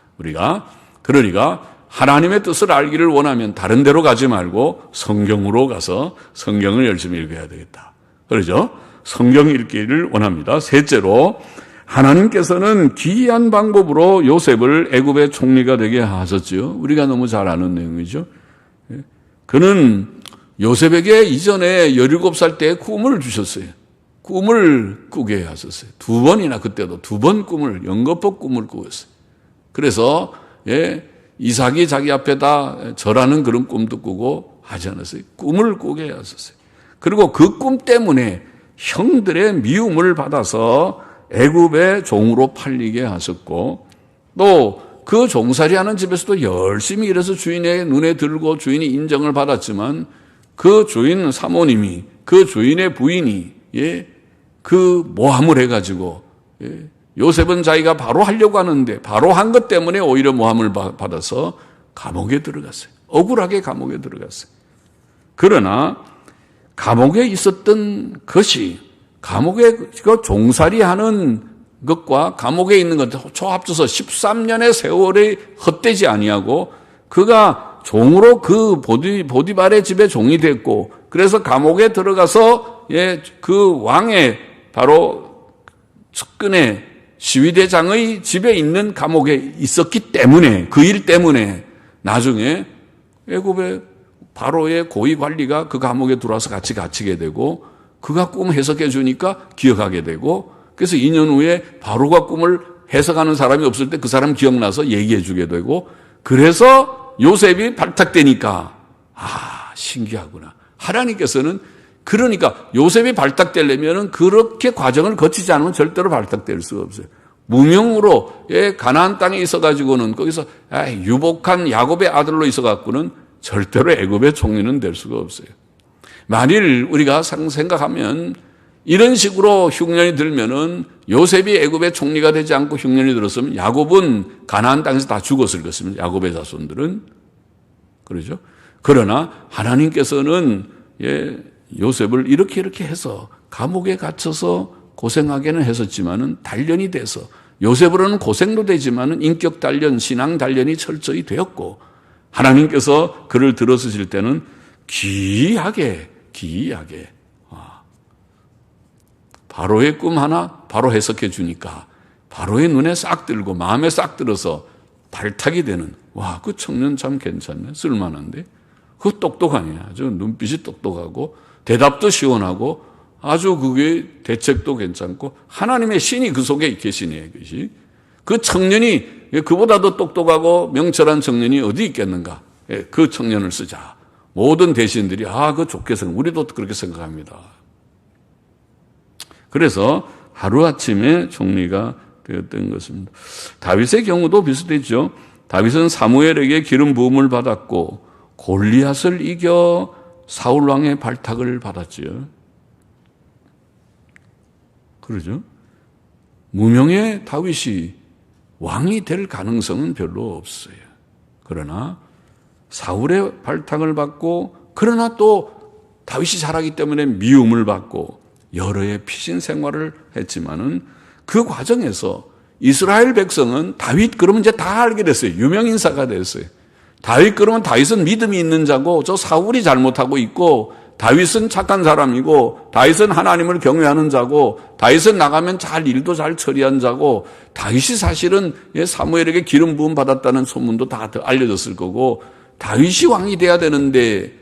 그러니까 하나님의 뜻을 알기를 원하면 다른 데로 가지 말고 성경으로 가서 성경을 열심히 읽어야 되겠다. 그러죠? 성경 읽기를 원합니다. 셋째로, 하나님께서는 기이한 방법으로 요셉을 애굽의 총리가 되게 하셨지요. 우리가 너무 잘 아는 내용이죠. 그는 요셉에게 이전에 17살 때 꿈을 주셨어요. 꿈을 꾸게 하셨어요. 2번이나, 그때도 2번 꿈을, 연거푸 꿈을 꾸었어요. 그래서 이삭이 자기 앞에다 절하는 그런 꿈도 꾸고 하지 않았어요. 꿈을 꾸게 하셨어요. 그리고 그 꿈 때문에 형들의 미움을 받아서 애굽의 종으로 팔리게 하셨고, 또 그 종살이하는 집에서도 열심히 일해서 주인의 눈에 들고 주인이 인정을 받았지만 그 주인 사모님이, 그 주인의 부인이 그 모함을 해가지고 요셉은 자기가 바로 하려고 하는데 바로 한 것 때문에 오히려 모함을 받아서 감옥에 들어갔어요. 억울하게 감옥에 들어갔어요. 그러나 감옥에 있었던 것이, 감옥에 그 종살이하는 것과 감옥에 있는 것 합쳐서 13년의 세월이 헛되지 아니하고, 그가 종으로 그 보디발의 집에 종이 됐고, 그래서 감옥에 들어가서 그 왕의 바로 측근의 시위대장의 집에 있는 감옥에 있었기 때문에, 그 일 때문에 나중에 애굽의 바로의 고위 관리가 그 감옥에 들어와서 같이 갇히게 되고, 그가 꿈 해석해 주니까 기억하게 되고, 그래서 2년 후에 바로가 꿈을 해석하는 사람이 없을 때 그 사람 기억나서 얘기해 주게 되고, 그래서 요셉이 발탁되니까 신기하구나. 하나님께서는, 그러니까 요셉이 발탁되려면 그렇게 과정을 거치지 않으면 절대로 발탁될 수가 없어요. 무명으로 가나안 땅에 있어가지고는, 거기서 유복한 야곱의 아들로 있어갖고는 절대로 애굽의 총리는 될 수가 없어요. 만일 우리가 생각하면 이런 식으로 흉년이 들면은 요셉이 애굽의 총리가 되지 않고 흉년이 들었으면 야곱은 가나안 땅에서 다 죽었을 것입니다. 야곱의 자손들은. 그러죠? 그러나 하나님께서는 요셉을 이렇게 해서 감옥에 갇혀서 고생하게는 했었지만은 단련이 돼서, 요셉으로는 고생도 되지만은 인격 단련, 신앙 단련이 철저히 되었고, 하나님께서 그를 들어서실 때는 기이하게 바로의 꿈 하나 바로 해석해 주니까 바로의 눈에 싹 들고 마음에 싹 들어서 발탁이 되는, 와, 그 청년 참 괜찮네. 쓸만한데. 그 똑똑하네. 아주 눈빛이 똑똑하고 대답도 시원하고 아주 그게 대책도 괜찮고 하나님의 신이 그 속에 계시네. 그것이. 그 청년이 그보다도 똑똑하고 명철한 청년이 어디 있겠는가. 그 청년을 쓰자. 모든 대신들이 그 좋게 생각, 우리도 그렇게 생각합니다. 그래서 하루아침에 총리가 되었던 것입니다. 다윗의 경우도 비슷했죠. 다윗은 사무엘에게 기름 부음을 받았고 골리앗을 이겨 사울 왕의 발탁을 받았지요. 그러죠? 무명의 다윗이 왕이 될 가능성은 별로 없어요. 그러나 사울의 발탁을 받고, 그러나 또 다윗이 잘하기 때문에 미움을 받고 여러 해 피신 생활을 했지만은 그 과정에서 이스라엘 백성은 다윗 그러면 이제 다 알게 됐어요. 유명 인사가 됐어요. 다윗 그러면 다윗은 믿음이 있는 자고 저 사울이 잘못하고 있고 다윗은 착한 사람이고 다윗은 하나님을 경외하는 자고 다윗은 나가면 일도 잘 처리한 자고 다윗이 사실은 사무엘에게 기름 부음 받았다는 소문도 다 알려졌을 거고 다윗이 왕이 돼야 되는데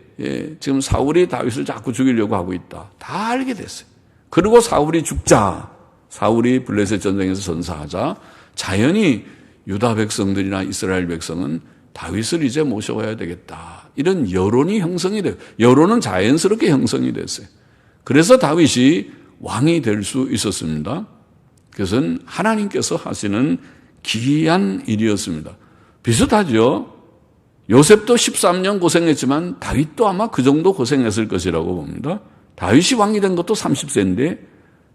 지금 사울이 다윗을 자꾸 죽이려고 하고 있다. 다 알게 됐어요. 그리고 사울이 죽자, 사울이 블레셋 전쟁에서 전사하자 자연히 유다 백성들이나 이스라엘 백성은 다윗을 이제 모셔와야 되겠다. 이런 여론이 형성이 돼요. 여론은 자연스럽게 형성이 됐어요. 그래서 다윗이 왕이 될 수 있었습니다. 그것은 하나님께서 하시는 기이한 일이었습니다. 비슷하죠? 요셉도 13년 고생했지만 다윗도 아마 그 정도 고생했을 것이라고 봅니다. 다윗이 왕이 된 것도 30세인데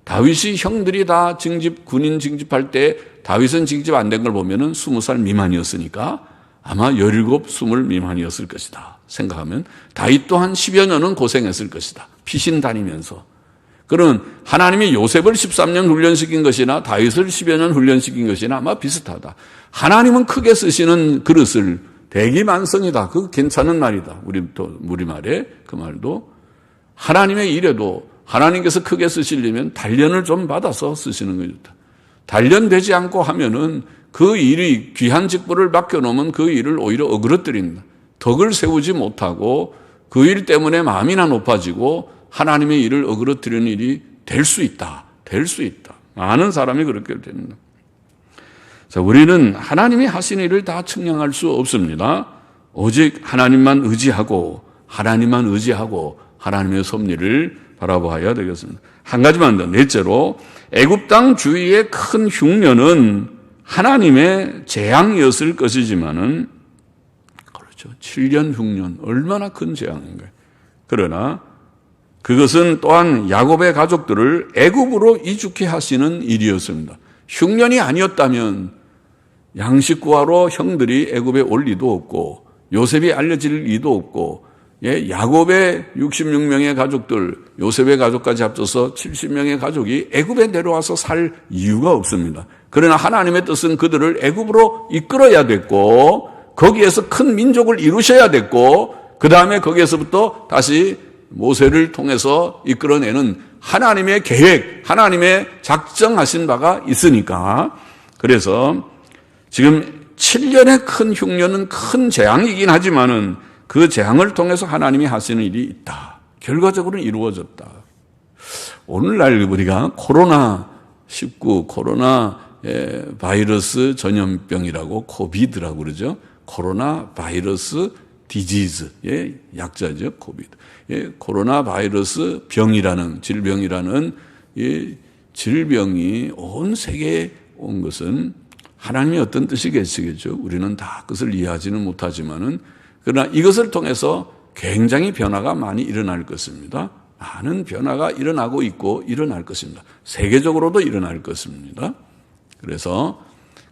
다윗이 형들이 다 군인 징집할 때 다윗은 징집 안 된 걸 보면은 20살 미만이었으니까 아마 17, 20 미만이었을 것이다 생각하면 다윗 또한 10여 년은 고생했을 것이다. 피신 다니면서. 그러면 하나님이 요셉을 13년 훈련시킨 것이나 다윗을 10여 년 훈련시킨 것이나 아마 비슷하다. 하나님은 크게 쓰시는 그릇을 대기만성이다. 그거 괜찮은 말이다. 우리말에 그 말도. 하나님의 일에도 하나님께서 크게 쓰시려면 단련을 좀 받아서 쓰시는 거죠. 단련되지 않고 하면은 그 일이 귀한 직분을 맡겨놓으면 그 일을 오히려 어그러뜨린다. 덕을 세우지 못하고 그 일 때문에 마음이나 높아지고 하나님의 일을 어그러뜨리는 일이 될 수 있다. 될 수 있다. 많은 사람이 그렇게 됩니다. 자, 우리는 하나님이 하신 일을 다 측량할 수 없습니다. 오직 하나님만 의지하고 하나님의 섭리를 바라봐야 되겠습니다. 한 가지만 더. 넷째로 애굽 땅 주위의 큰 흉년은 하나님의 재앙이었을 것이지만은 그렇죠. 7년 흉년 얼마나 큰 재앙인가요? 그러나 그것은 또한 야곱의 가족들을 애굽으로 이주케 하시는 일이었습니다. 흉년이 아니었다면 양식 구하러 형들이 애굽에 올 리도 없고 요셉이 알려질 리도 없고 야곱의 66명의 가족들, 요셉의 가족까지 합쳐서 70명의 가족이 애굽에 내려와서 살 이유가 없습니다. 그러나 하나님의 뜻은 그들을 애굽으로 이끌어야 됐고 거기에서 큰 민족을 이루셔야 됐고 그 다음에 거기에서부터 다시 모세를 통해서 이끌어내는 하나님의 계획, 하나님의 작정하신 바가 있으니까 그래서 지금 7년의 큰 흉년은 큰 재앙이긴 하지만은 그 재앙을 통해서 하나님이 하시는 일이 있다. 결과적으로는 이루어졌다. 오늘날 우리가 코로나19, 코로나 바이러스 전염병이라고 코비드라고 그러죠. 코로나 바이러스 디지즈의 약자죠. 코비드. 코로나 바이러스 질병이라는 이 질병이 온 세계에 온 것은 하나님이 어떤 뜻이 계시겠죠. 우리는 다 그것을 이해하지는 못하지만은 그러나 이것을 통해서 굉장히 변화가 많이 일어날 것입니다. 많은 변화가 일어나고 있고 일어날 것입니다. 세계적으로도 일어날 것입니다. 그래서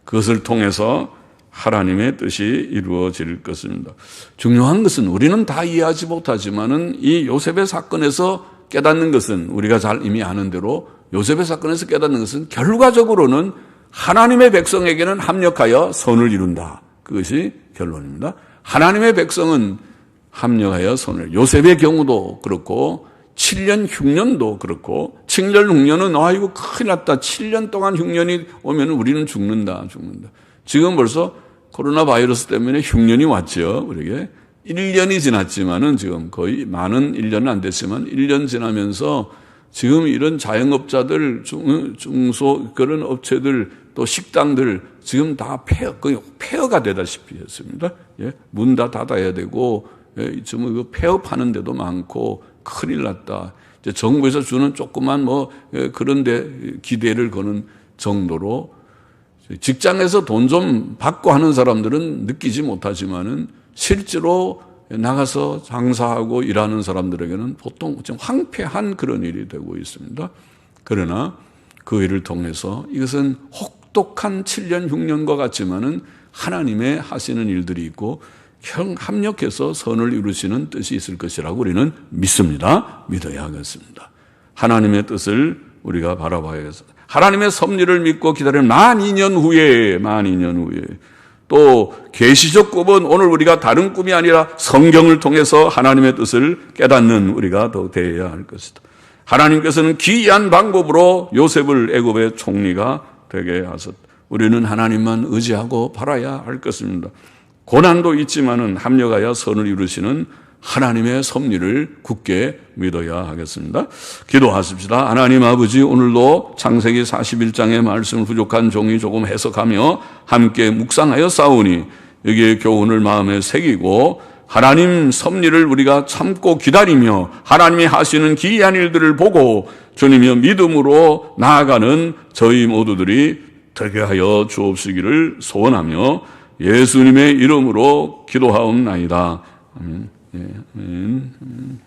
그것을 통해서 하나님의 뜻이 이루어질 것입니다. 중요한 것은 우리는 다 이해하지 못하지만은 이 요셉의 사건에서 깨닫는 것은 우리가 잘 이미 아는 대로 요셉의 사건에서 깨닫는 것은 결과적으로는 하나님의 백성에게는 합력하여 선을 이룬다. 그것이 결론입니다. 하나님의 백성은 합력하여 선을. 요셉의 경우도 그렇고 7년 흉년도 그렇고 7년 흉년은 아이고 큰일 났다. 7년 동안 흉년이 오면 우리는 죽는다. 지금 벌써 코로나 바이러스 때문에 흉년이 왔죠. 우리에게 1년이 지났지만은 지금 거의 많은 1년은 안 됐지만 1년 지나면서 지금 이런 자영업자들, 중소 그런 업체들 또 식당들 지금 다 거의 폐허가 되다시피 했습니다. 예, 문 다 닫아야 되고 지금 이거 폐업하는 데도 많고 큰일 났다. 이제 정부에서 주는 조그만 그런데 기대를 거는 정도로 직장에서 돈 좀 받고 하는 사람들은 느끼지 못하지만은 실제로 나가서 장사하고 일하는 사람들에게는 보통 좀 황폐한 그런 일이 되고 있습니다. 그러나 그 일을 통해서 이것은 혹독한 7년, 6년과 같지만은 하나님의 하시는 일들이 있고 합력해서 선을 이루시는 뜻이 있을 것이라고 우리는 믿습니다. 믿어야 하겠습니다. 하나님의 뜻을 우리가 바라봐야겠습니다. 하나님의 섭리를 믿고 기다리는 만 2년 후에 또 계시적 꿈은 오늘 우리가 다른 꿈이 아니라 성경을 통해서 하나님의 뜻을 깨닫는 우리가 더 되어야 할 것이다. 하나님께서는 기이한 방법으로 요셉을 애굽의 총리가 되게 하셨다. 우리는 하나님만 의지하고 바라야 할 것입니다. 고난도 있지만은 합력하여 선을 이루시는 하나님의 섭리를 굳게 믿어야 하겠습니다. 기도하십시다. 하나님 아버지, 오늘도 창세기 41장의 말씀을 부족한 종이 조금 해석하며 함께 묵상하여 싸우니 여기에 교훈을 마음에 새기고 하나님 섭리를 우리가 참고 기다리며 하나님이 하시는 기이한 일들을 보고 주님의 믿음으로 나아가는 저희 모두들이 되게 하여 주옵시기를 소원하며 예수님의 이름으로 기도하옵나이다. 아멘. 예, 아멘.